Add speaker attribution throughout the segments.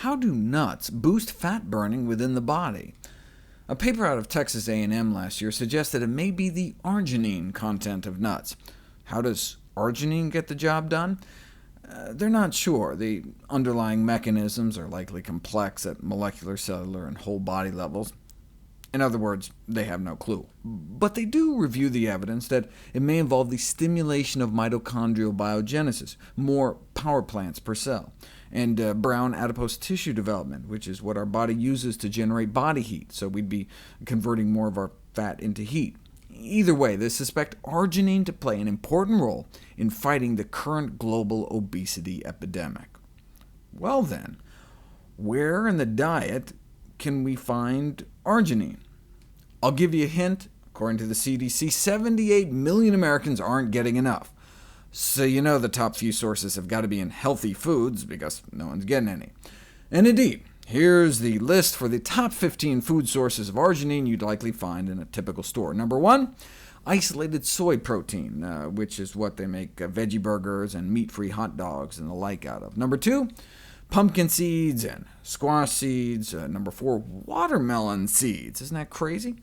Speaker 1: how do nuts boost fat burning within the body? A paper out of Texas A&M last year suggested it may be the arginine content of nuts. How does arginine get the job done? They're not sure. The underlying mechanisms are likely complex at molecular, cellular, and whole body levels. In other words, they have no clue. But they do review the evidence that it may involve the stimulation of mitochondrial biogenesis, more power plants per cell, and brown adipose tissue development, which is what our body uses to generate body heat, so we'd be converting more of our fat into heat. Either way, they suspect arginine to play an important role in fighting the current global obesity epidemic. Well then, where in the diet can we find arginine? I'll give you a hint. According to the CDC, 78 million Americans aren't getting enough. So you know the top few sources have got to be in healthy foods, because no one's getting any. And indeed, here's the list for the top 15 food sources of arginine you'd likely find in a typical store. Number 1, isolated soy protein, which is what they make veggie burgers and meat-free hot dogs and the like out of. Number 2, pumpkin seeds and squash seeds. Number 4, watermelon seeds. Isn't that crazy?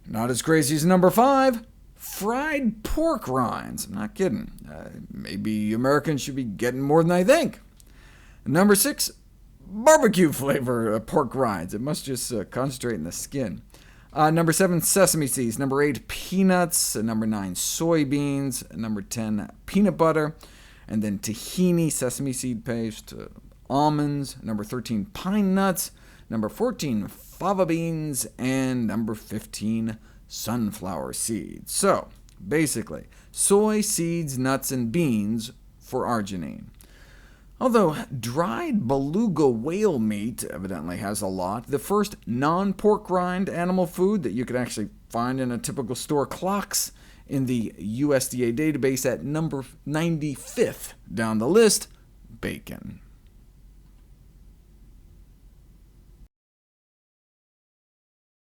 Speaker 1: Not as crazy as number 5, fried pork rinds. I'm not kidding. Maybe Americans should be getting more than I think. Number 6, barbecue flavor pork rinds. It must just concentrate in the skin. Number 7, sesame seeds. Number 8, peanuts. Number 9, soybeans. Number 10, peanut butter. And then tahini, sesame seed paste. Almonds. Number 13, pine nuts. Number 14, fava beans. And number 15, sunflower seeds. So, basically, soy, seeds, nuts, and beans for arginine. Although dried beluga whale meat evidently has a lot, the first non-pork rind animal food that you could actually find in a typical store clocks in the USDA database at number 95th down the list, bacon.